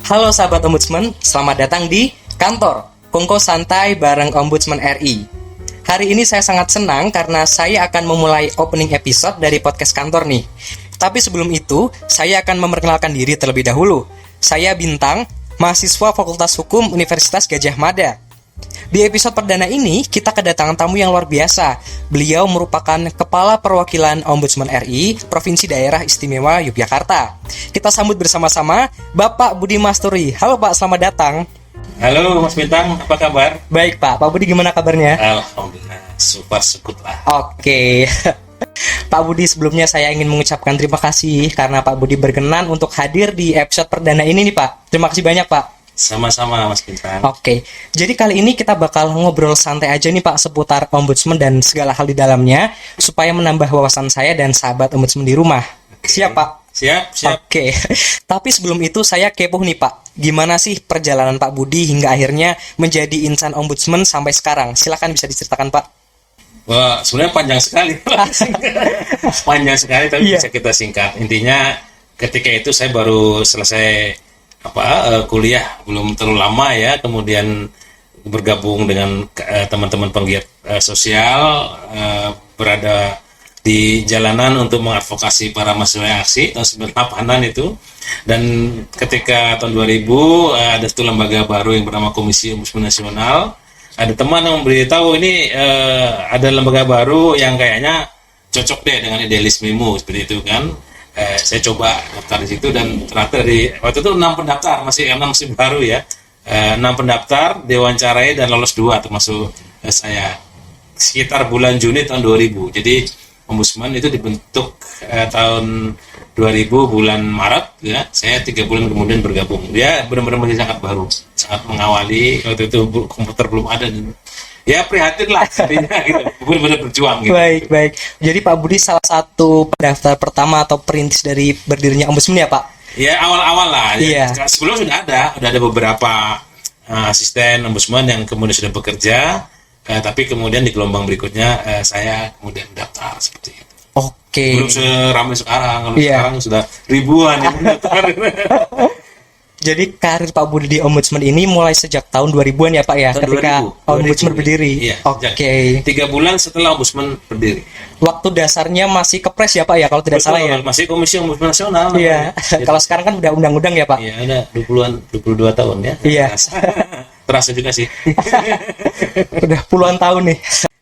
Halo sahabat Ombudsman, selamat datang di kantor Kongko Santai bareng Ombudsman RI. Hari ini saya sangat senang karena saya akan memulai opening episode dari podcast kantor nih. Tapi sebelum itu, saya akan memperkenalkan diri terlebih dahulu. Saya Bintang, mahasiswa Fakultas Hukum Universitas Gadjah Mada. Di episode perdana ini, kita kedatangan tamu yang luar biasa. Beliau merupakan Kepala Perwakilan Ombudsman RI Provinsi Daerah Istimewa Yogyakarta. Kita sambut bersama-sama Bapak Budi Masturi. Halo Pak, selamat datang. Halo Mas Bintang, apa kabar? Baik Pak, Pak Budi gimana kabarnya? Alhamdulillah, super sekut lah. Oke. Pak Budi, sebelumnya saya ingin mengucapkan terima kasih karena Pak Budi berkenan untuk hadir di episode perdana ini nih Pak. Terima kasih banyak Pak. Sama-sama Mas Bintang. Oke, jadi kali ini kita bakal ngobrol santai aja nih Pak seputar Ombudsman dan segala hal di dalamnya supaya menambah wawasan saya dan sahabat Ombudsman di rumah. Siap Pak? Siap. Oke, tapi sebelum itu saya kepo nih Pak. Gimana sih perjalanan Pak Budi hingga akhirnya menjadi insan Ombudsman sampai sekarang? Silakan bisa diceritakan Pak. Wah, sebenarnya panjang sekali. Panjang sekali, tapi Iya. bisa kita singkat. Intinya ketika itu saya baru selesai kuliah, belum terlalu lama ya. Kemudian bergabung dengan teman-teman penggiat sosial, berada di jalanan untuk mengadvokasi para mahasiswa yang aksi tahun 98-an itu. Dan ketika tahun 2000 ada satu lembaga baru yang bernama Komisi Ombudsman Nasional. Ada teman yang memberitahu ini ada lembaga baru yang kayaknya cocok deh dengan idealismemu seperti itu kan. Saya coba daftar di situ dan ternyata waktu itu 6 pendaftar, masih baru ya. 6 pendaftar diwawancarai dan lolos 2 termasuk saya sekitar bulan Juni tahun 2000. Jadi Ombudsman itu dibentuk tahun 2000 bulan Maret ya. Saya 3 bulan kemudian bergabung. Dia benar-benar masih sangat baru, sangat mengawali. Waktu itu komputer belum ada dan ya prihatin lah artinya gitu. Benar-benar berjuang gitu. Baik. Jadi Pak Budi salah satu pendaftar pertama atau perintis dari berdirinya Ombudsman ya Pak? Ya awal-awal lah. Iya. Ya. Sebelum sudah ada beberapa asisten Ombudsman yang kemudian sudah bekerja. Tapi kemudian di gelombang berikutnya saya kemudian daftar seperti itu. Oke. Belum seramai sekarang, kalau Iya. sekarang sudah ribuan yang mendaftar. Jadi karir Pak Budi di Ombudsman ini mulai sejak tahun 2000-an ya Pak ya, Tahun ketika 2000, Ombudsman 2000, berdiri. Iya. Oke. 3 bulan setelah Ombudsman berdiri. Waktu dasarnya masih kepres ya Pak ya, kalau tidak Betul, salah ya. masih Komisi Ombudsman Nasional. Iya. Gitu. Kalau sekarang kan udah undang-undang ya Pak. Iya, ada 22 tahun ya. Iya. Terasa juga sih. Udah puluhan tahun nih.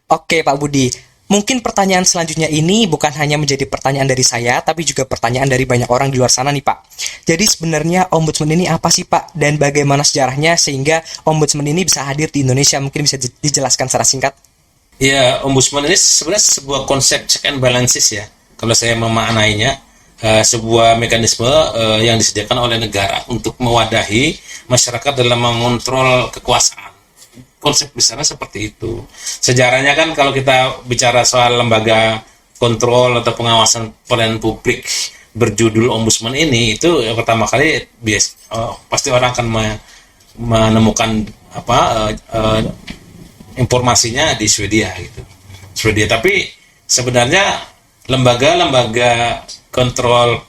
Oke Pak Budi, mungkin pertanyaan selanjutnya ini bukan hanya menjadi pertanyaan dari saya, tapi juga pertanyaan dari banyak orang di luar sana nih Pak. Jadi sebenarnya Ombudsman ini apa sih Pak? Dan bagaimana sejarahnya sehingga Ombudsman ini bisa hadir di Indonesia? Mungkin bisa dijelaskan secara singkat. Ya, Ombudsman ini sebenarnya sebuah konsep check and balances ya. Kalau saya memaknainya, sebuah mekanisme yang disediakan oleh negara untuk mewadahi masyarakat dalam mengontrol kekuasaan. Konsep besarnya seperti itu. Sejarahnya kan kalau kita bicara soal lembaga kontrol atau pengawasan pelayanan publik berjudul Ombudsman ini, itu pertama kali pasti orang akan menemukan informasinya di Swedia gitu. Tapi sebenarnya lembaga-lembaga kontrol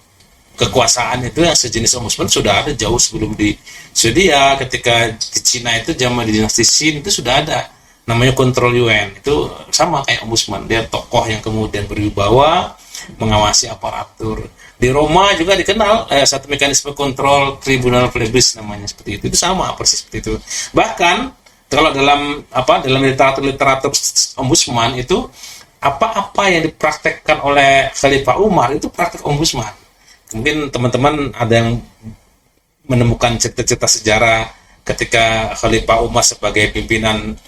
kekuasaan itu yang sejenis Ombudsman sudah ada jauh sebelum di Swedia. Ketika di Cina itu zaman di dinasti Qin itu sudah ada namanya kontrol Yuan, itu sama kayak Ombudsman, dia tokoh yang kemudian berwibawa mengawasi aparatur. Di Roma juga dikenal satu mekanisme kontrol Tribunal Plebis namanya, seperti itu sama persis seperti itu. Bahkan kalau dalam literatur Ombudsman itu apa yang dipraktekkan oleh Khalifah Umar itu praktek Ombudsman. Mungkin teman-teman ada yang menemukan cerita-cerita sejarah ketika Khalifah Umar sebagai pimpinan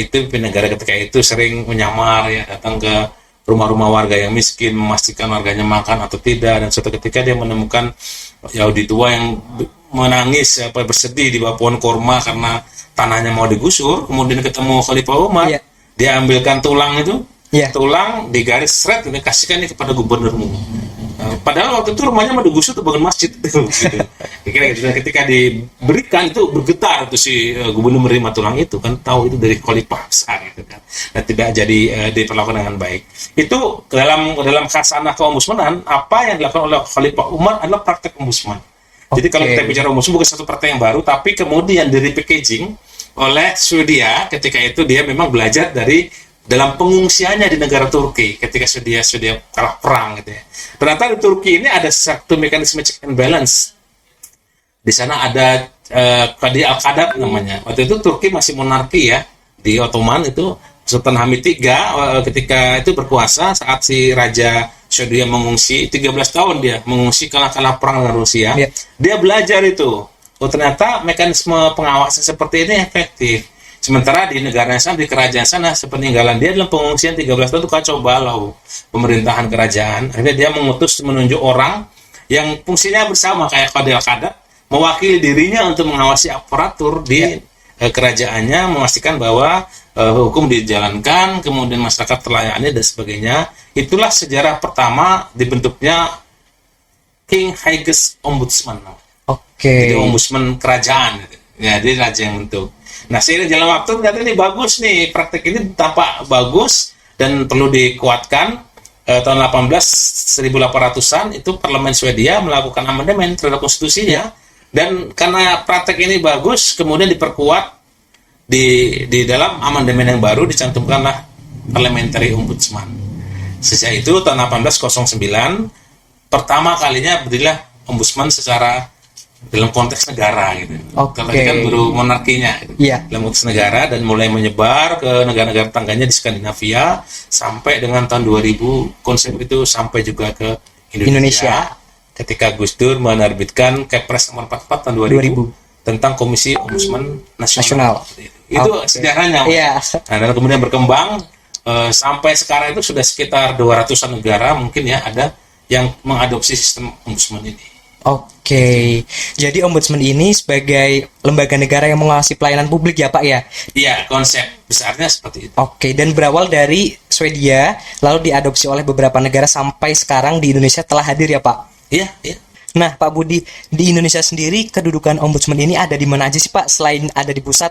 pimpinan negara ketika itu sering menyamar ya, datang ke rumah-rumah warga yang miskin, memastikan warganya makan atau tidak, dan suatu ketika dia menemukan Yahudi tua yang menangis bersedih di bawah pohon kurma karena tanahnya mau digusur. Kemudian ketemu Khalifah Umar, dia ambilkan tulang itu, tulang digaris seret, ini kasihkan ini kepada gubernurmu. Padahal waktu itu rumahnya mau digusur tuh bangun masjid gitu. Kira-kira gitu. Dan ketika diberikan itu bergetar tuh si gubernur menerima tulang itu, kan tahu itu dari khalifah besar gitu kan. Dan tidak jadi diperlakukan dengan baik. Itu dalam khasanah keombudsmanan, apa yang dilakukan oleh Khalifah Umar adalah praktek ombudsman. Jadi kalau Oke. kita bicara ombudsman bukan satu partai yang baru, tapi kemudian di repackaging oleh Swedia ketika itu dia memang belajar dari dalam pengungsiannya di negara Turki ketika Swedia kalah perang gitu ya. Ternyata di Turki ini ada satu mekanisme check and balance. Di sana ada Qadi Al-Qadar namanya. Waktu itu Turki masih monarki ya, di Ottoman itu Sultan Hamid III ketika itu berkuasa saat si Raja Swedia mengungsi 13 tahun dia mengungsi kalah perang dengan Rusia. Iya. Dia belajar itu. Oh ternyata mekanisme pengawasan seperti ini efektif. Sementara di negara sana, di kerajaan sana, sepeninggalan dia dalam pengungsian 13 tahun itu kacau balau pemerintahan kerajaan. Akhirnya dia menunjuk orang yang fungsinya bersama kayak Qadi Al-Qadar, mewakili dirinya untuk mengawasi aparatur di kerajaannya, memastikan bahwa hukum dijalankan, kemudian masyarakat terlayani dan sebagainya. Itulah sejarah pertama dibentuknya King Hagues Ombudsman. Jadi Oke. ombudsman kerajaan. Ya, dia raja yang bentuk. Nah, seiring jalan waktu ternyata ini bagus nih, praktek ini tampak bagus dan perlu dikuatkan. Tahun 1800-an itu parlemen Swedia melakukan amandemen terhadap konstitusinya, dan karena praktek ini bagus kemudian diperkuat di dalam amandemen yang baru dicantumkanlah parliamentary ombudsman. Sejak itu tahun 1809 pertama kalinya berdirilah ombudsman secara dalam konteks negara gitu. Oke. Kalau tadi kan baru monarkinya gitu. Iya. Dalam konteks negara dan mulai menyebar ke negara-negara tangganya di Skandinavia sampai dengan tahun 2000 konsep itu sampai juga ke Indonesia. Ketika Gus Dur menerbitkan Kepres nomor 44 tahun 2000 tentang Komisi Ombudsman Nasional. Itu sejarahnya. Iya. Nah, dan kemudian berkembang sampai sekarang itu sudah sekitar 200-an negara mungkin ya ada yang mengadopsi sistem ombudsman ini. Oke. Jadi ombudsman ini sebagai lembaga negara yang mengawasi pelayanan publik ya Pak ya? Iya, konsep besarnya seperti itu. Oke, dan berawal dari Swedia, lalu diadopsi oleh beberapa negara sampai sekarang di Indonesia telah hadir ya Pak? Iya, iya. Nah Pak Budi, di Indonesia sendiri kedudukan ombudsman ini ada di mana aja sih Pak selain ada di pusat?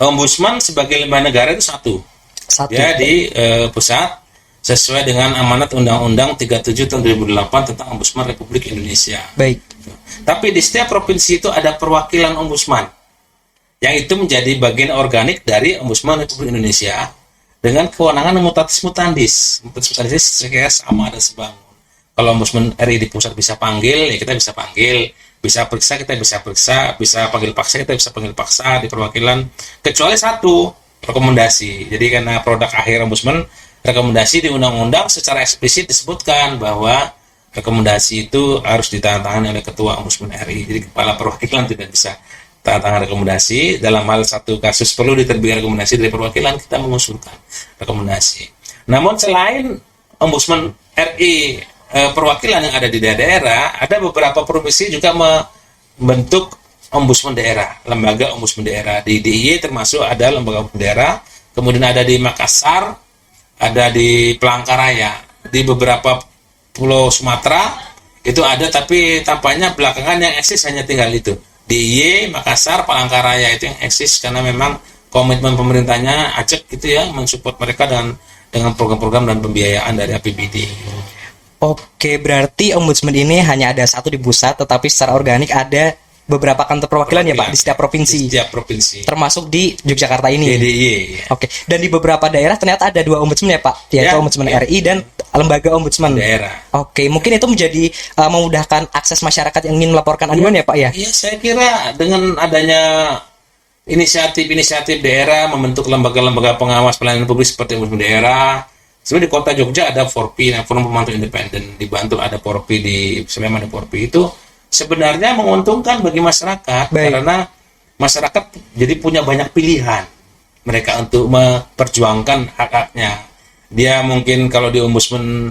Ombudsman sebagai lembaga negara itu satu. Satu. Ya, di pusat sesuai dengan amanat Undang-Undang 37 tahun 2008 tentang Ombudsman Republik Indonesia. Baik. Tapi di setiap provinsi itu ada perwakilan ombudsman yang itu menjadi bagian organik dari Ombudsman Republik Indonesia dengan kewenangan mutatis mutandis. Mutatis mutandis saya kira sama dan sebangun. Kalau Ombudsman RI di pusat bisa panggil, ya kita bisa panggil. Bisa periksa, kita bisa periksa. Bisa panggil paksa, kita bisa panggil paksa di perwakilan. Kecuali satu, rekomendasi. Jadi karena produk akhir Ombudsman, rekomendasi di undang-undang secara eksplisit disebutkan bahwa rekomendasi itu harus ditandatangani oleh Ketua Ombudsman RI. Jadi kepala perwakilan tidak bisa tanda tangan rekomendasi. Dalam hal satu kasus perlu diterbitkan rekomendasi dari perwakilan, kita mengusulkan rekomendasi. Namun selain Ombudsman RI perwakilan yang ada di daerah, ada beberapa provinsi juga membentuk Ombudsman daerah, lembaga Ombudsman daerah. Di DIY termasuk ada lembaga Ombudsman daerah, kemudian ada di Makassar, ada di Palangkaraya, di beberapa pulau Sumatera itu ada, tapi tampaknya belakangan yang eksis hanya tinggal itu. DIY, Makassar, Palangkaraya itu yang eksis karena memang komitmen pemerintahnya acak gitu ya, mensupport mereka dengan program-program dan pembiayaan dari APBD. Oke, berarti ombudsman ini hanya ada satu di pusat, tetapi secara organik ada beberapa kantor perwakilan ya Pak di setiap provinsi. Di setiap provinsi. Termasuk di Yogyakarta ini. DIY. Ya. Oke, dan di beberapa daerah ternyata ada dua ombudsman ya Pak, yaitu Ya, ombudsman ya. RI dan lembaga ombudsman Daerah. Oke, mungkin itu menjadi memudahkan akses masyarakat yang ingin melaporkan aduan ya Pak ya. Iya, saya kira dengan adanya inisiatif daerah membentuk lembaga-lembaga pengawas pelayanan publik seperti ombudsman daerah. Sebenarnya di kota Jogja ada Forpi, Forum Pemantau Independen, di Bantul ada Forpi, di Sleman ada Forpi. Itu sebenarnya menguntungkan bagi masyarakat. Baik. Karena masyarakat jadi punya banyak pilihan mereka untuk memperjuangkan hak-haknya. Dia mungkin kalau di ombudsman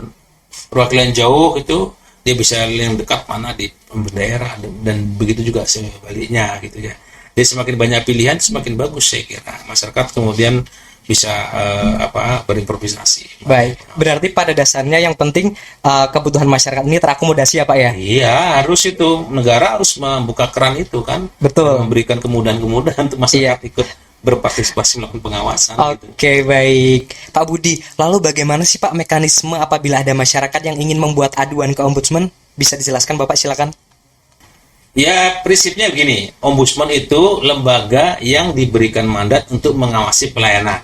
perwakilan jauh itu dia bisa yang dekat mana di daerah, dan begitu juga sebaliknya gitu ya. Jadi semakin banyak pilihan semakin bagus saya kira. Masyarakat kemudian bisa berimprovisasi. Baik, berarti pada dasarnya yang penting kebutuhan masyarakat ini terakomodasi ya Pak ya. Iya, harus itu, negara harus membuka keran itu kan. Betul. Memberikan kemudahan-kemudahan untuk masyarakat Iya. ikut berpartisipasi melakukan pengawasan gitu. Oke, baik. Pak Budi, lalu bagaimana sih Pak mekanisme apabila ada masyarakat yang ingin membuat aduan ke ombudsman? Bisa dijelaskan Bapak, silakan. Ya, prinsipnya begini, Ombudsman itu lembaga yang diberikan mandat untuk mengawasi pelayanan.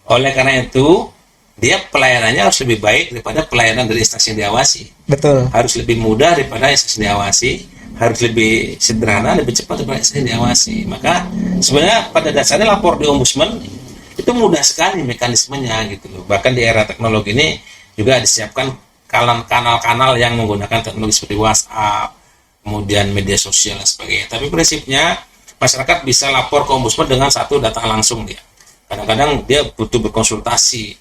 Oleh karena itu, dia pelayanannya harus lebih baik daripada pelayanan dari instansi yang diawasi. Betul. Harus lebih mudah daripada instansi yang diawasi, harus lebih sederhana, lebih cepat daripada instansi yang diawasi. Maka sebenarnya pada dasarnya lapor di Ombudsman itu mudah sekali mekanismenya gitu loh. Bahkan di era teknologi ini juga disiapkan kanal-kanal yang menggunakan teknologi seperti WhatsApp, kemudian media sosial dan sebagainya. Tapi prinsipnya masyarakat bisa lapor ke Ombudsman dengan satu datang langsung dia. Kadang-kadang dia butuh berkonsultasi.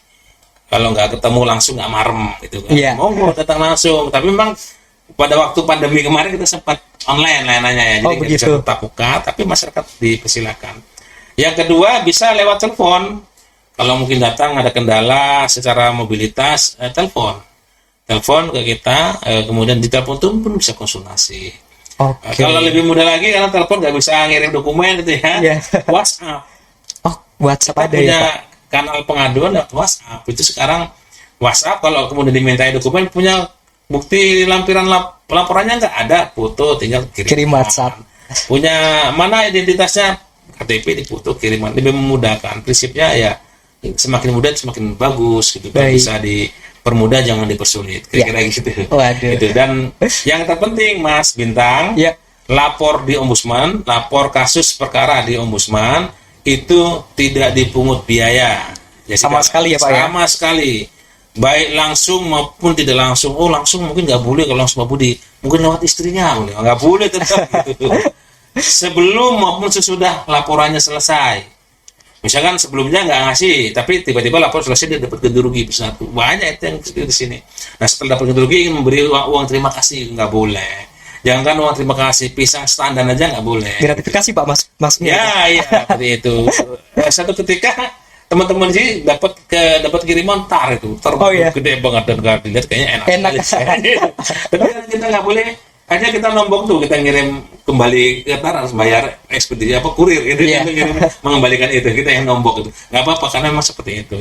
Kalau nggak ketemu langsung nggak marem gitu kan. Iya. Monggo datang langsung. Tapi memang pada waktu pandemi kemarin kita sempat online layanannya ya. Jadi Oh, nggak begitu. bisa tetap muka, tapi masyarakat dipersilakan. Yang kedua bisa lewat telepon. Kalau mungkin datang ada kendala secara mobilitas, telepon ke kita, kemudian di telepon itu pun bisa konsultasi. Oke. Kalau lebih mudah lagi karena telepon nggak bisa ngirim dokumen gitu ya, Iya. WhatsApp. Oh, WhatsApp Kita ada punya ya, Pak? kanal pengaduan lewat WhatsApp. Itu sekarang WhatsApp kalau kemudian dimintai dokumen punya bukti lampiran laporannya nggak ada, foto tinggal Kirim WhatsApp. Punya mana identitasnya, KTP dipoto kiriman, lebih memudahkan. Prinsipnya ya semakin mudah semakin bagus gitu. Kalau Baik. bisa dipermudah jangan dipersulit, kira-kira gitu. Waduh. Gitu. Dan yang terpenting Mas Bintang, Ya. lapor di Ombudsman, lapor kasus perkara di Ombudsman itu tidak dipungut biaya. Jadi Sama sekali ya, Pak, ya? Sama sekali. Baik langsung maupun tidak langsung. Oh, langsung mungkin nggak boleh, kalau langsung Pak Budi. Mungkin lewat istrinya, nggak boleh tetap gitu. Sebelum maupun sesudah laporannya selesai. Misalkan sebelumnya nggak ngasih, tapi tiba-tiba lapor selesai dia dapat ganti rugi satu. Banyak itu yang di sini. Nah, setelah dapat ganti rugi ingin memberi uang terima kasih, nggak boleh. Jangan uang terima kasih, pisang standar aja nggak boleh. Gratifikasi, Pak, Mas. Ya, seperti itu. Satu ketika teman-teman sih dapat kiriman tar itu, Oh, iya. gede banget dan nggak dilihat kayaknya enak. Enak. sekali. Tapi kan kita nggak boleh. Hanya kita nombok tuh, kita ngirim kembali ke tar harus bayar ekspedisi kurir gitu, Iya. kita ngirim mengembalikan itu, kita yang nombok itu. Nggak apa-apa karena memang seperti itu.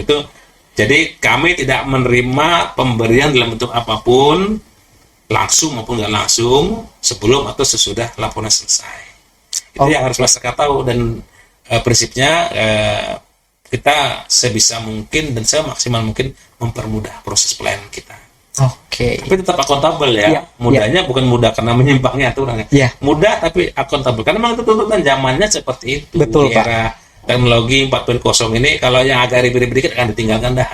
Jadi kami tidak menerima pemberian dalam bentuk apapun, langsung maupun nggak langsung, sebelum atau sesudah laporan selesai. Itu yang harus masyarakat tahu, dan prinsipnya kita sebisa mungkin dan semaksimal mungkin mempermudah proses pelayanan kita. Oke. Tapi tetap akuntabel ya. Iya, Mudahnya bukan mudah karena menyimpangnya aturannya. Iya. Mudah tapi akuntabel. Karena memang itu tuntutan zamannya seperti itu. Betul, Di Pak. era teknologi 4.0 ini, kalau yang agak ribet-ribet dikit akan ditinggalkan dah.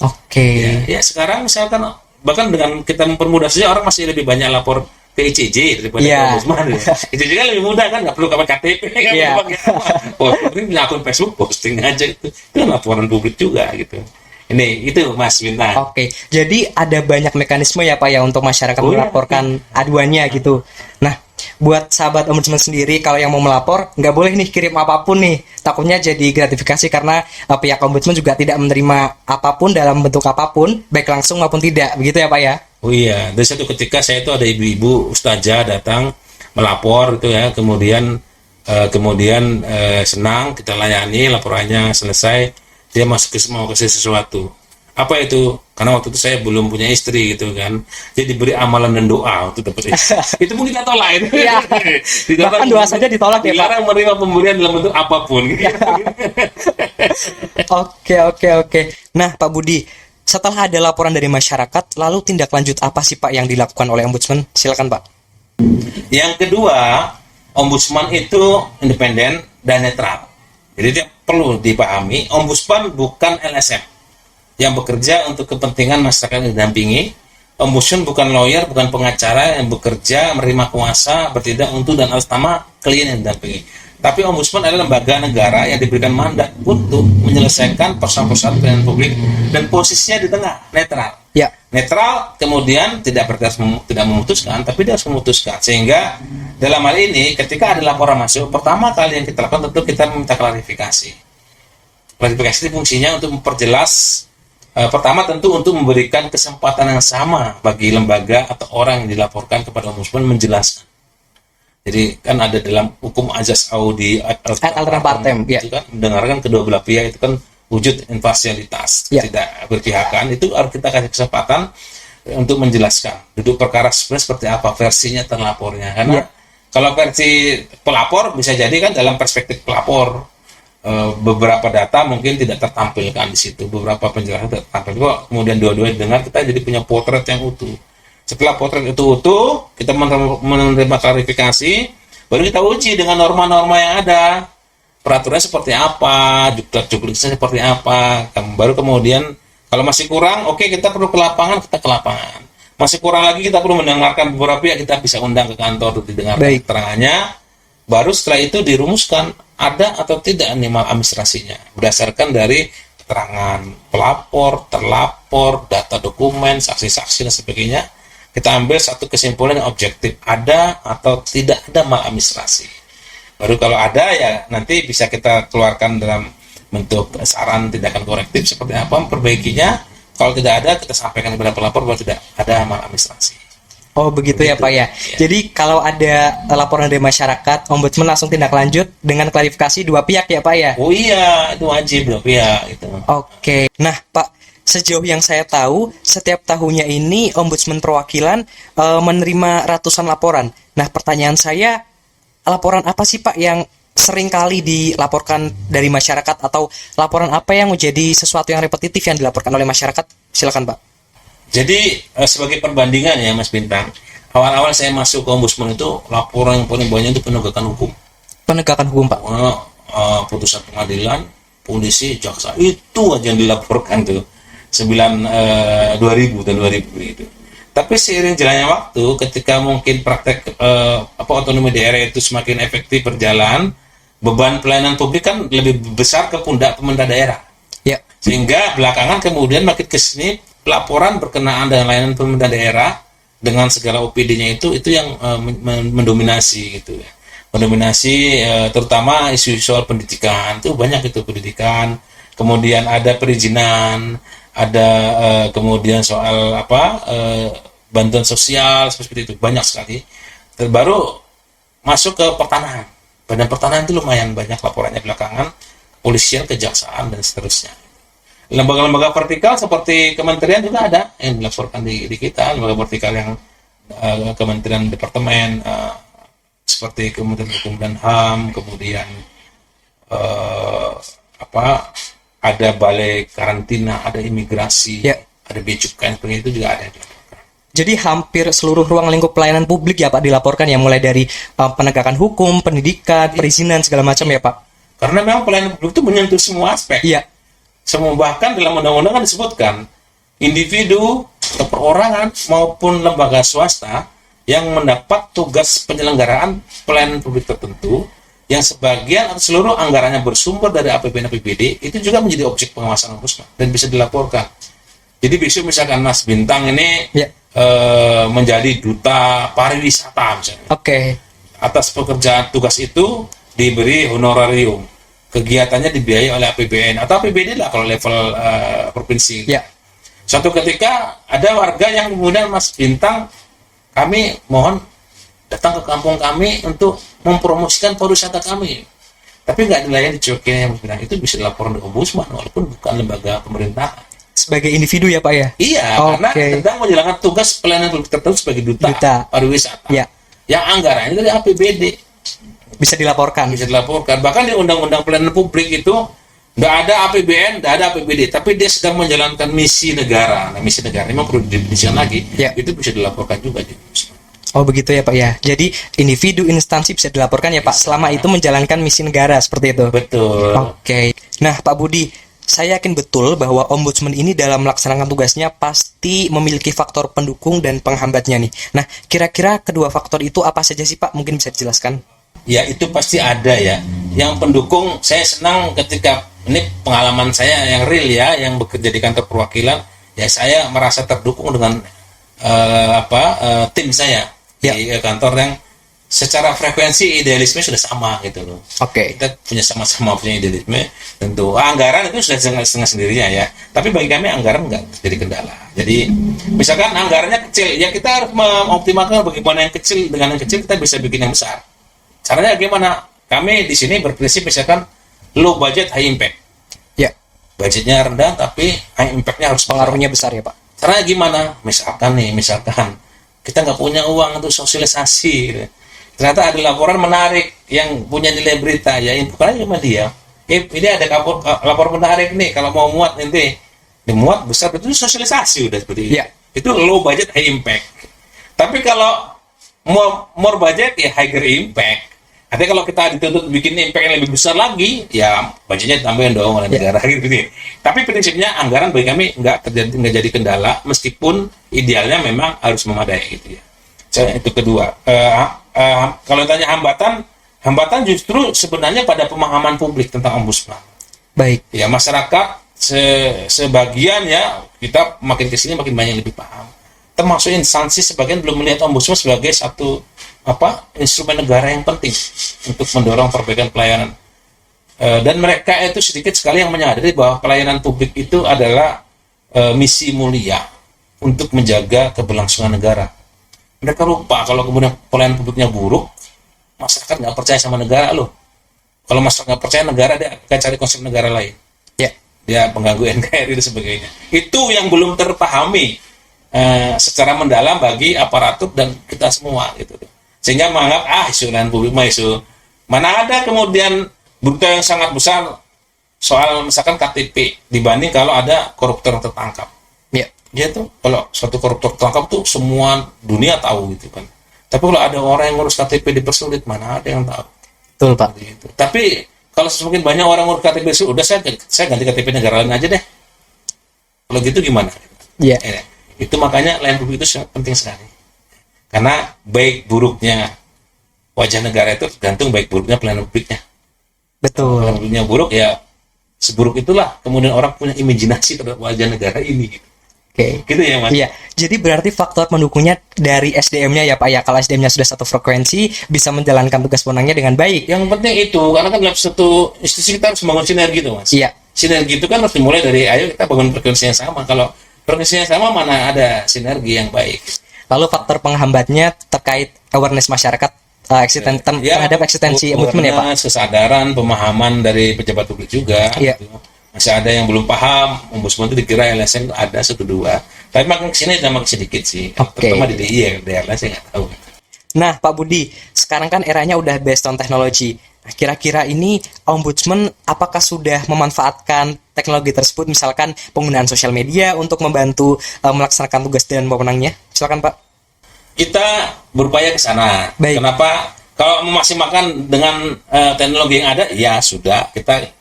Oke. Ya sekarang misalkan bahkan dengan kita mempermudah saja, orang masih lebih banyak lapor ke ICJ daripada Iya. ke Ombudsman. Ya. ICJ kan lebih mudah kan, nggak perlu kapan KTP kan, Iya. pakai apa. Ini punya akun Facebook, posting aja itu kan laporan publik juga gitu. Ini itu Mas Bintang. Oke, jadi ada banyak mekanisme ya Pak ya untuk masyarakat Oh, iya. melaporkan aduannya gitu. Nah, buat sahabat Ombudsman sendiri kalau yang mau melapor nggak boleh nih kirim apapun nih, takutnya jadi gratifikasi karena pihak Ombudsman juga tidak menerima apapun dalam bentuk apapun, baik langsung maupun tidak, begitu ya Pak ya? Oh iya, dari satu ketika saya itu ada ibu-ibu ustazah datang melapor itu ya, kemudian senang kita layani laporannya selesai, dia mau kasih sesuatu. Apa itu? Karena waktu itu saya belum punya istri gitu kan, jadi diberi amalan dan doa untuk dapat istri. Itu mungkin kita tolak itu. Iya. Bahkan doa saja ditolak ya Pak. Dilarang menerima pemberian dalam bentuk apapun. Gitu. Oke. Nah Pak Budi, setelah ada laporan dari masyarakat, lalu tindak lanjut apa sih Pak yang dilakukan oleh Ombudsman? Silakan Pak. Yang kedua, Ombudsman itu independen dan netral. Jadi dia perlu dipahami, Ombudsman bukan LSM yang bekerja untuk kepentingan masyarakat yang didampingi. Ombudsman bukan lawyer, bukan pengacara yang bekerja menerima kuasa, bertindak untuk dan atas nama klien yang didampingi. Tapi Ombudsman adalah lembaga negara yang diberikan mandat untuk menyelesaikan persoalan-persoalan pelayanan publik, dan posisinya di tengah, netral. Ya. Netral, kemudian tidak memutuskan, tapi dia harus memutuskan. Sehingga dalam hal ini ketika ada laporan masuk, pertama kali yang kita lakukan tentu kita meminta klarifikasi. Klarifikasi itu fungsinya untuk memperjelas, pertama tentu untuk memberikan kesempatan yang sama bagi lembaga atau orang yang dilaporkan kepada Ombudsman menjelaskan. Jadi kan ada dalam hukum azas audi ad alteram partem, ya. itu kan mendengarkan kedua belah pihak, itu kan wujud imparsialitas, ya. tidak berpihakan. Itu harus kita kasih kesempatan untuk menjelaskan duduk perkara sebenarnya seperti apa, versinya terlapornya, karena Kalau versi pelapor bisa jadi kan dalam perspektif pelapor, beberapa data mungkin tidak tertampilkan di situ, beberapa penjelasan tidak tertampilkan. Kemudian dua-duanya dengar, kita jadi punya potret yang utuh. Setelah potret itu utuh, kita menerima klarifikasi, baru kita uji dengan norma-norma yang ada. Peraturannya seperti apa, juklat-juklatnya seperti apa. Baru kemudian kalau masih kurang, oke, kita perlu ke lapangan, kita ke lapangan. Masih kurang lagi, kita perlu mendengarkan beberapa pihak, kita bisa undang ke kantor untuk didengarkan keterangannya. Baru setelah itu dirumuskan ada atau tidak nih maladministrasinya berdasarkan dari keterangan pelapor, terlapor, data dokumen, saksi-saksi dan sebagainya. Kita ambil satu kesimpulan yang objektif, ada atau tidak ada maladministrasi. Baru kalau ada ya nanti bisa kita keluarkan dalam bentuk saran tindakan korektif seperti apa memperbaikinya. Kalau tidak ada, kita sampaikan kepada pelapor bahwa tidak ada maladministrasi. Oh begitu ya Pak ya. Jadi kalau ada laporan dari masyarakat, Ombudsman langsung tindak lanjut dengan klarifikasi dua pihak ya Pak ya? Oh iya, itu wajib dua pihak. Oke. Nah Pak, sejauh yang saya tahu, setiap tahunnya ini Ombudsman Perwakilan menerima ratusan laporan. Nah pertanyaan saya, laporan apa sih Pak yang sering kali dilaporkan dari masyarakat, atau laporan apa yang menjadi sesuatu yang repetitif yang dilaporkan oleh masyarakat? Silakan Pak. Jadi sebagai perbandingan ya Mas Bintang, awal-awal saya masuk ke Ombudsman itu laporan yang paling banyak itu penegakan hukum. Penegakan hukum Pak. Putusan pengadilan, polisi, jaksa, itu aja yang dilaporkan tuh 2000 dan 2000 itu. Tapi seiring jalannya waktu, ketika mungkin praktek otonomi daerah itu semakin efektif berjalan, beban pelayanan publik kan lebih besar ke pundak pemerintah daerah. Ya. Sehingga belakangan kemudian makin kesini laporan berkenaan dengan layanan pemerintah daerah dengan segala OPD-nya itu yang mendominasi gitu ya. Mendominasi terutama isu soal pendidikan, itu banyak itu pendidikan. Kemudian ada perizinan, ada kemudian soal bantuan sosial seperti itu, banyak sekali. Terbaru masuk ke pertanahan. Badan pertanahan itu lumayan banyak laporannya belakangan, polisian, kejaksaan dan seterusnya. Lembaga-lembaga vertikal seperti kementerian juga ada yang dilaporkan di kita, lembaga vertikal yang kementerian departemen seperti Kementerian Hukum dan HAM, kemudian ada balai karantina, ada imigrasi, ada bea cukai, seperti itu juga ada. Jadi hampir seluruh ruang lingkup pelayanan publik ya Pak dilaporkan ya, mulai dari penegakan hukum, pendidikan, perizinan segala macam ya Pak. Karena memang pelayanan publik itu menyentuh semua aspek. Iya. Semua, bahkan dalam undang-undang kan disebutkan individu atau perorangan maupun lembaga swasta yang mendapat tugas penyelenggaraan pelayanan publik tertentu yang sebagian atau seluruh anggarannya bersumber dari APBN/APBD itu juga menjadi objek pengawasan Ombudsman dan bisa dilaporkan. Jadi besok misalkan Mas Bintang ini menjadi duta pariwisata misalnya. Atas pekerjaan tugas itu diberi honorarium. Kegiatannya dibiayai oleh APBN atau APBD lah kalau level provinsi. Suatu ketika ada warga yang kemudian Mas Bintang, kami mohon datang ke kampung kami untuk mempromosikan pariwisata kami. Tapi nggak dilayani di Jokinya, Mas Bintang. Itu bisa dilaporkan ke Ombudsman walaupun bukan lembaga pemerintahan. Sebagai individu ya Pak ya? Iya, karena sedang menjalankan tugas pelayanan publik tertentu sebagai duta pariwisata. Yang anggarannya dari APBD. Bisa dilaporkan. Bahkan di Undang-Undang Pelayanan Publik itu nggak ada APBN, nggak ada APBD, tapi dia sedang menjalankan misi negara. Nah, misi negara memang perlu didefinisikan lagi. Itu bisa dilaporkan juga di Ombudsman. Oh begitu ya Pak ya. Jadi individu instansi bisa dilaporkan ya Pak, selama itu menjalankan misi negara seperti itu. Betul. Nah Pak Budi, saya yakin betul bahwa Ombudsman ini dalam melaksanakan tugasnya pasti memiliki faktor pendukung dan penghambatnya nih. Nah, kira-kira kedua faktor itu apa saja sih Pak? Mungkin bisa dijelaskan? Ya, itu pasti ada ya. Yang pendukung, saya senang ketika ini pengalaman saya yang real ya, yang bekerja di kantor perwakilan, ya saya merasa terdukung dengan tim saya di kantor yang secara frekuensi idealisme sudah sama gitu loh. Kita punya sama-sama punya idealisme. Tentu anggaran itu sudah setengah sendirinya ya. Tapi bagi kami anggaran nggak jadi kendala. Jadi misalkan anggarannya kecil, ya kita harus mengoptimalkan bagaimana yang kecil dengan yang kecil kita bisa bikin yang besar. Caranya gimana? Kami di sini berprinsip misalkan low budget high impact. Budgetnya rendah tapi high impact-nya harus pengaruhnya besar ya Pak. Caranya gimana? Misalkan kita nggak punya uang untuk sosialisasi. Gitu. ternyata ada laporan menarik yang punya nilai berita, ya infokan aja sama dia. Ini ada lapor menarik nih, kalau mau muat nanti dimuat besar, itu sosialisasi udah seperti itu. Iya. Itu low budget high impact. Tapi kalau more budget ya higher impact. Artinya kalau kita dituntut bikin impact yang lebih besar lagi, ya budgetnya ditambahin dong oleh negara gitu nih. Tapi prinsipnya anggaran bagi kami nggak jadi kendala, meskipun idealnya memang harus memadai gitu ya. Itu kedua. Kalau tanya hambatan justru sebenarnya pada pemahaman publik tentang ombudsman. Baik. Ya masyarakat sebagian ya, kita makin kesini makin banyak yang lebih paham. Termasuk instansi sebagian belum melihat ombudsman sebagai satu instrumen negara yang penting untuk mendorong perbaikan pelayanan. Dan mereka itu sedikit sekali yang menyadari bahwa pelayanan publik itu adalah misi mulia untuk menjaga keberlangsungan negara. Mereka lupa kalau kemudian pelayanan publiknya buruk, masyarakat nggak percaya sama negara loh. Kalau masyarakat nggak percaya negara, dia akan cari konsep negara lain. Ya. Dia pengganggu NKRI dan sebagainya. Itu yang belum terpahami secara mendalam bagi aparatur dan kita semua gitu. Sehingga menganggap isu layanan publik mah isu. Mana ada kemudian berita yang sangat besar soal misalkan KTP dibanding kalau ada koruptor yang tertangkap. Ya. Dia tuh kalau suatu koruptor tertangkap tuh semua dunia tahu gitu kan. Tapi kalau ada orang yang ngurus KTP dipersulit, mana ada yang tahu. Betul, Pak. Gitu. Tapi kalau semakin banyak orang ngurus KTP, udah saya ganti KTP negara lain aja deh. Kalau gitu gimana? Iya. Itu makanya layanan publik itu penting sekali. Karena baik buruknya wajah negara itu tergantung baik buruknya pelayanan publiknya. Betul. Pelayanan publiknya buruk ya seburuk itulah kemudian orang punya imajinasi terhadap wajah negara ini. Gitu. Oke. Gitu ya Mas? Iya, jadi berarti faktor pendukungnya dari SDM-nya ya Pak ya. Kalau SDM-nya sudah satu frekuensi, bisa menjalankan tugas wewenangnya dengan baik. Yang penting itu, karena kan dalam satu institusi kita harus membangun sinergi tuh Mas. Iya. Sinergi itu kan harus dimulai dari ayo kita bangun frekuensi yang sama. Kalau frekuensi yang sama mana ada sinergi yang baik. Lalu faktor penghambatnya terkait awareness masyarakat terhadap eksistensi ombudsman ya Pak. Kesadaran, pemahaman dari pejabat publik juga. Iya. Gitu. Masih ada yang belum paham, ombudsman itu dikira LSM itu ada satu dua. Tapi makin kesini udah makin sedikit sih. Oke. Terutama di DI ya, daerah saya nggak tahu. Nah, Pak Budi, sekarang kan eranya udah based on teknologi. Nah, kira-kira ini ombudsman apakah sudah memanfaatkan teknologi tersebut, misalkan penggunaan sosial media untuk membantu melaksanakan tugas dan wewenangnya? Silakan Pak. Kita berupaya ke sana. Baik. Kenapa? Kalau memaksimalkan dengan teknologi yang ada, ya sudah.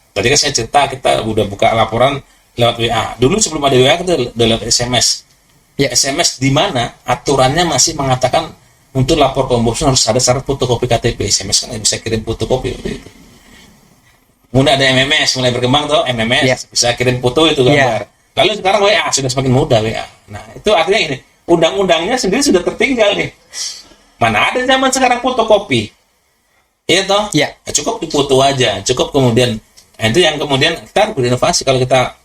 Tadi kan saya cerita kita udah buka laporan lewat WA. Dulu sebelum ada WA kita udah lewat SMS. Ya. SMS di mana aturannya masih mengatakan untuk lapor ke ombudsman harus ada syarat fotokopi KTP. SMS kan bisa kirim fotokopi waktu itu. Kemudian ada MMS, mulai berkembang tuh MMS, Ya. bisa kirim foto itu gambar. Lalu sekarang WA sudah semakin mudah WA. Nah itu artinya ini undang-undangnya sendiri sudah tertinggal nih. Mana ada zaman sekarang fotokopi? Iya toh? Ya. Ya, cukup dipoto aja, cukup kemudian. Nah, itu yang kemudian kita harus berinovasi. Kalau kita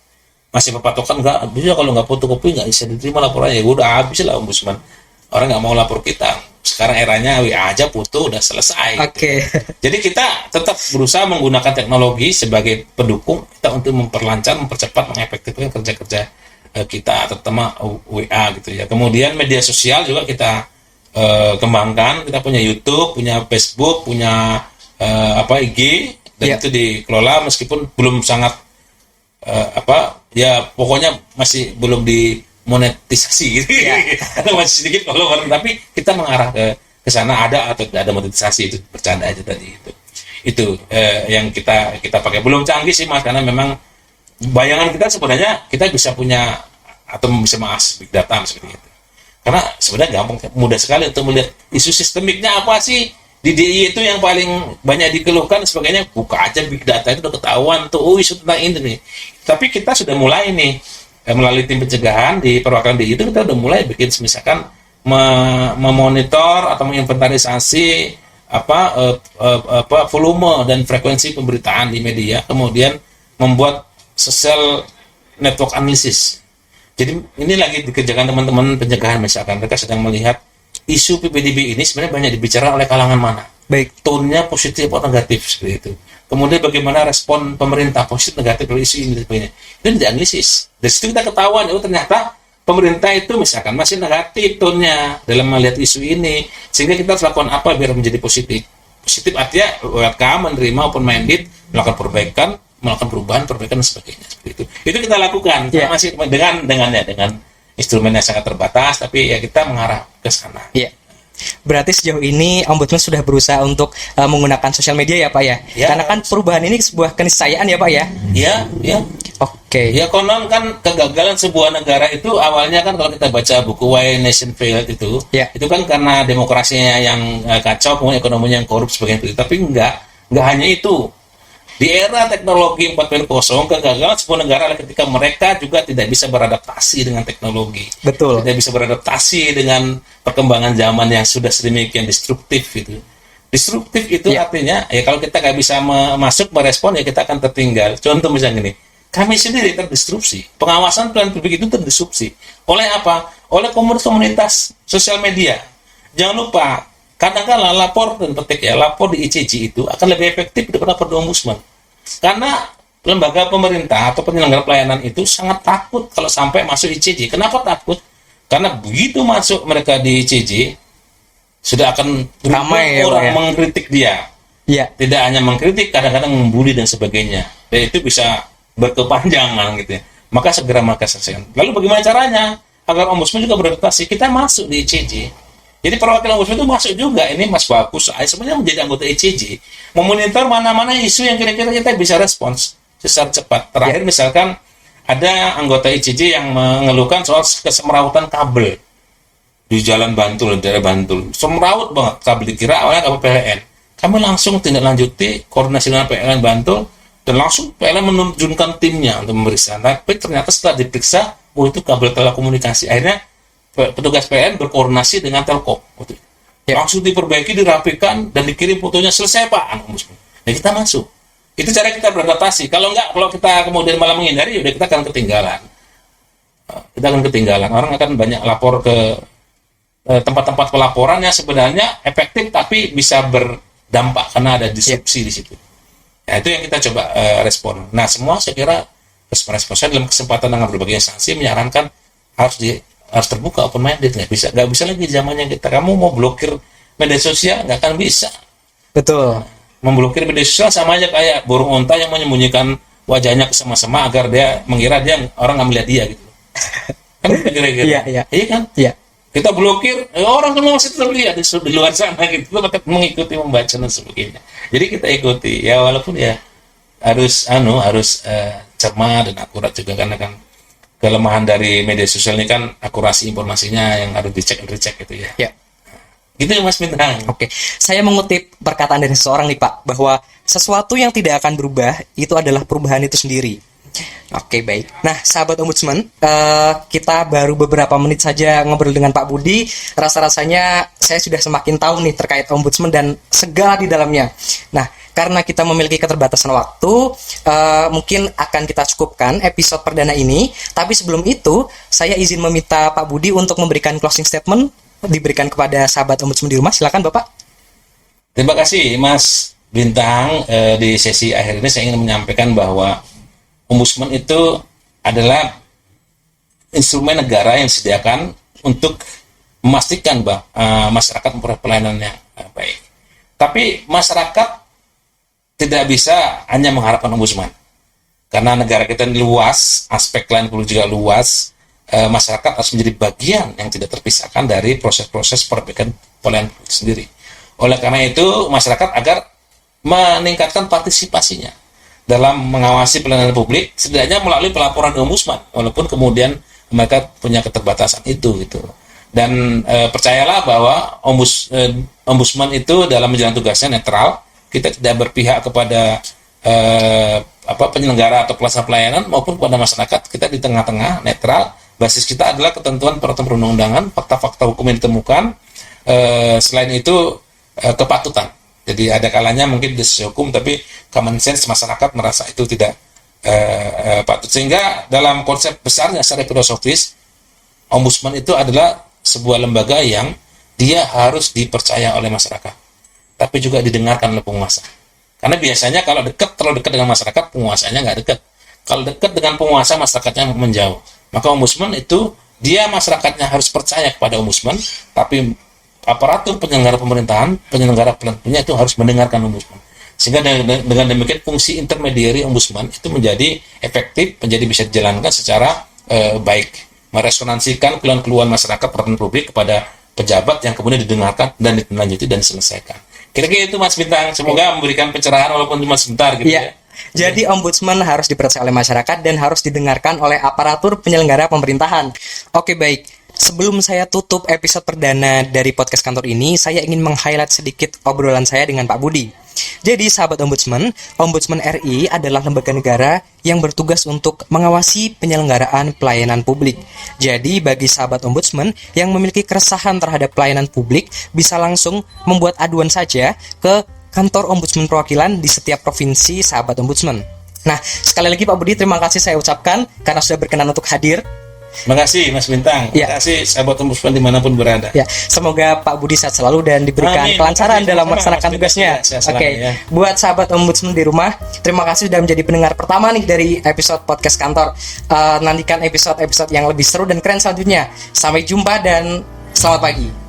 masih berpatokan nggak bisa, kalau nggak fotokopi nggak bisa diterima laporannya, ya udah habis lah ombudsman. Orang nggak mau lapor kita. Sekarang eranya WA aja foto udah selesai. Oke. Gitu. Jadi kita tetap berusaha menggunakan teknologi sebagai pendukung kita untuk memperlancar, mempercepat, mengefektifkan kerja-kerja kita, terutama WA gitu ya. Kemudian media sosial juga kita kembangkan. Kita punya YouTube, punya Facebook, punya IG. Dan Ya. itu dikelola meskipun belum sangat ya pokoknya masih belum dimonetisasi gitu Ya. masih sedikit follower, tapi kita mengarah ke sana, ada atau tidak ada monetisasi, itu bercanda aja tadi itu yang kita pakai. Belum canggih sih Mas, karena memang bayangan kita sebenarnya kita bisa punya atau bisa mengakses big data seperti itu, karena sebenarnya gampang, mudah sekali untuk melihat isu sistemiknya apa sih di DI itu yang paling banyak dikeluhkan sebagainya. Buka aja big data itu udah ketahuan tuh, isu tentang ini nih. Tapi kita sudah mulai nih melalui tim pencegahan di perwakilan DI itu, kita udah mulai bikin misalkan memonitor atau menginventarisasi volume dan frekuensi pemberitaan di media, kemudian membuat social network analysis. Jadi ini lagi dikerjakan teman-teman pencegahan, misalkan mereka sedang melihat isu PPDB ini sebenarnya banyak dibicarakan oleh kalangan mana. Baik. Tone-nya positif atau negatif seperti itu. Kemudian bagaimana respon pemerintah positif negatif dari isu ini dan sebagainya. Itu dianalisis. Dari situ kita ketahuan, ternyata pemerintah itu misalkan masih negatif tone-nya dalam melihat isu ini, sehingga kita harus lakukan apa biar menjadi positif. Positif artinya welcome, menerima, open minded, melakukan perbaikan, melakukan perbaikan dan sebagainya, seperti itu. Itu kita lakukan. Yeah. Masih dengan instrumen yang sangat terbatas, tapi ya kita mengarah ke sana. Iya. Berarti sejauh ini Ombudsman sudah berusaha untuk menggunakan sosial media ya Pak ya? Ya. Karena kan perubahan ini sebuah keniscayaan ya Pak ya? Ya. Oke. Ya konon kan kegagalan sebuah negara itu awalnya kan kalau kita baca buku Why Nation Failed itu, Ya. itu kan karena demokrasinya yang kacau, kemudian ekonominya yang korup sebagainya. Tapi enggak hanya itu. Di era teknologi 4.0, kegagalan sebuah negara adalah ketika mereka juga tidak bisa beradaptasi dengan teknologi. Betul. Tidak bisa beradaptasi dengan perkembangan zaman yang sudah sedemikian destruktif gitu. Disruptif itu Ya. artinya ya kalau kita nggak bisa masuk merespon ya kita akan tertinggal. Contoh misalnya gini, kami sendiri terdisrupsi. Pengawasan pelayanan publik itu terdisrupsi. Oleh apa? Oleh komunitas sosial media. Jangan lupa, kadang-kala lapor dan lapor di ICJ itu akan lebih efektif daripada lapor di Ombudsman. Karena lembaga pemerintah atau penyelenggara pelayanan itu sangat takut kalau sampai masuk ICJ. Kenapa takut? Karena begitu masuk mereka di ICJ, sudah akan Ramai ya, Pak, orang ya? mengkritik dia. Iya. Tidak hanya mengkritik, kadang-kadang membuli dan sebagainya. Dan itu bisa berkepanjangan gitu ya. Maka segera selesaikan. Lalu bagaimana caranya agar Ombudsman juga beradaptasi? Kita masuk di ICJ. Jadi perwakilan Ombudsman itu masuk juga. Ini Mas Bagus, saya sebenarnya menjadi anggota ICJ, memonitor mana-mana isu yang kira-kira kita bisa respons secara cepat. Terakhir misalkan ada anggota ICJ yang mengeluhkan soal kesemrawutan kabel di Jalan Bantul, daerah Bantul. Semrawut banget kabel, dikira awalnya kabel PLN. Kami langsung tindak lanjuti, koordinasi dengan PLN Bantul, dan langsung PLN menunjukkan timnya untuk memeriksa. Tapi ternyata setelah diperiksa, itu kabel telekomunikasi. Akhirnya petugas PLN berkoordinasi dengan Telkom. Ya. Langsung diperbaiki, dirapikan, dan dikirim fotonya, selesai Pak. Nah, kita masuk. Itu cara kita beradaptasi. Kalau kita kemudian malah menghindari, udah kita akan ketinggalan. Orang akan banyak lapor ke tempat-tempat pelaporan yang sebenarnya efektif, tapi bisa berdampak karena ada disrupsi di situ. Nah, itu yang kita coba respon. Nah, semua saya kira respon saya dalam kesempatan dengan berbagai instansi menyarankan harus terbuka, open minded. Nggak bisa lagi zamannya kamu mau blokir media sosial, nggak akan bisa. Betul. Memblokir media sosial sama aja kayak burung onta yang menyembunyikan wajahnya ke sama-sama agar dia mengira orang nggak melihat dia gitu. Kan kira-kira. Iya. Iya kan? Iya. Kita blokir, orang kan masih terlihat di luar sana gitu, tetap mengikuti, membaca dan sebagainya. Jadi kita ikuti, ya walaupun ya harus cermat dan akurat juga, karena kan kelemahan dari media sosial ini kan akurasi informasinya yang harus dicek dan recheck gitu ya. Ya. Gitu ya Mas Bintang. Oke, saya mengutip perkataan dari seseorang nih Pak, bahwa sesuatu yang tidak akan berubah itu adalah perubahan itu sendiri. Oke, baik. Nah, sahabat Ombudsman, kita baru beberapa menit saja ngobrol dengan Pak Budi. Rasa-rasanya saya sudah semakin tahu nih terkait Ombudsman dan segala di dalamnya. Nah, karena kita memiliki keterbatasan waktu, mungkin akan kita cukupkan episode perdana ini. Tapi sebelum itu, saya izin meminta Pak Budi untuk memberikan closing statement diberikan kepada sahabat Ombudsman di rumah. Silakan Bapak. Terima kasih Mas Bintang. Di sesi akhir ini saya ingin menyampaikan bahwa Ombudsman itu adalah instrumen negara yang disediakan untuk memastikan bahwa masyarakat memperoleh pelayanan yang baik. Tapi masyarakat tidak bisa hanya mengharapkan Ombudsman, karena negara kita ini luas, aspek lain perlu juga luas. Masyarakat harus menjadi bagian yang tidak terpisahkan dari proses-proses perbaikan pelayanan publik sendiri. Oleh karena itu, masyarakat agar meningkatkan partisipasinya dalam mengawasi pelayanan publik, setidaknya melalui pelaporan Ombudsman, walaupun kemudian mereka punya keterbatasan itu gitu. Dan percayalah bahwa Ombudsman itu dalam menjalankan tugasnya netral. Kita tidak berpihak kepada penyelenggara atau pelaksana pelayanan maupun kepada masyarakat. Kita di tengah-tengah, netral. Basis kita adalah ketentuan peraturan perundang-undangan, fakta-fakta hukum yang ditemukan. Selain itu kepatutan. Jadi ada kalanya mungkin di sisi hukum, tapi common sense masyarakat merasa itu tidak patut. Sehingga dalam konsep besarnya secara filosofis, Ombudsman itu adalah sebuah lembaga yang dia harus dipercaya oleh masyarakat, tapi juga didengarkan oleh penguasa. Karena biasanya kalau terlalu dekat dengan masyarakat, penguasanya nggak dekat. Kalau dekat dengan penguasa, masyarakatnya menjauh. Maka Ombudsman itu dia masyarakatnya harus percaya kepada ombudsman, tapi aparatur penyelenggara pemerintahan, penyelenggara pelayanan itu harus mendengarkan ombudsman. Sehingga dengan demikian fungsi intermediary ombudsman itu menjadi efektif, menjadi bisa dijalankan secara baik, meresonansikan keluhan-keluhan masyarakat perhatian publik kepada pejabat yang kemudian didengarkan dan ditindaklanjuti dan diselesaikan. Kira-kira itu Mas Bintang, semoga memberikan pencerahan walaupun cuma sebentar gitu ya. Jadi ombudsman harus dipercaya oleh masyarakat dan harus didengarkan oleh aparatur penyelenggara pemerintahan. Oke, baik. Sebelum saya tutup episode perdana dari podcast kantor ini, saya ingin meng-highlight sedikit obrolan saya dengan Pak Budi. Jadi sahabat ombudsman, Ombudsman RI adalah lembaga negara yang bertugas untuk mengawasi penyelenggaraan pelayanan publik. Jadi bagi sahabat ombudsman yang memiliki keresahan terhadap pelayanan publik, bisa langsung membuat aduan saja ke kantor ombudsman perwakilan di setiap provinsi sahabat ombudsman. Nah, sekali lagi Pak Budi, terima kasih saya ucapkan karena sudah berkenan untuk hadir. Terima kasih Mas Bintang. Terima kasih sahabat ombudsman dimanapun berada. Ya, semoga Pak Budi sehat selalu dan diberikan kelancaran dalam melaksanakan tugasnya. Oke, buat sahabat ombudsman di rumah, terima kasih sudah menjadi pendengar pertama nih dari episode podcast kantor. Nantikan episode-episode yang lebih seru dan keren selanjutnya. Sampai jumpa dan selamat pagi.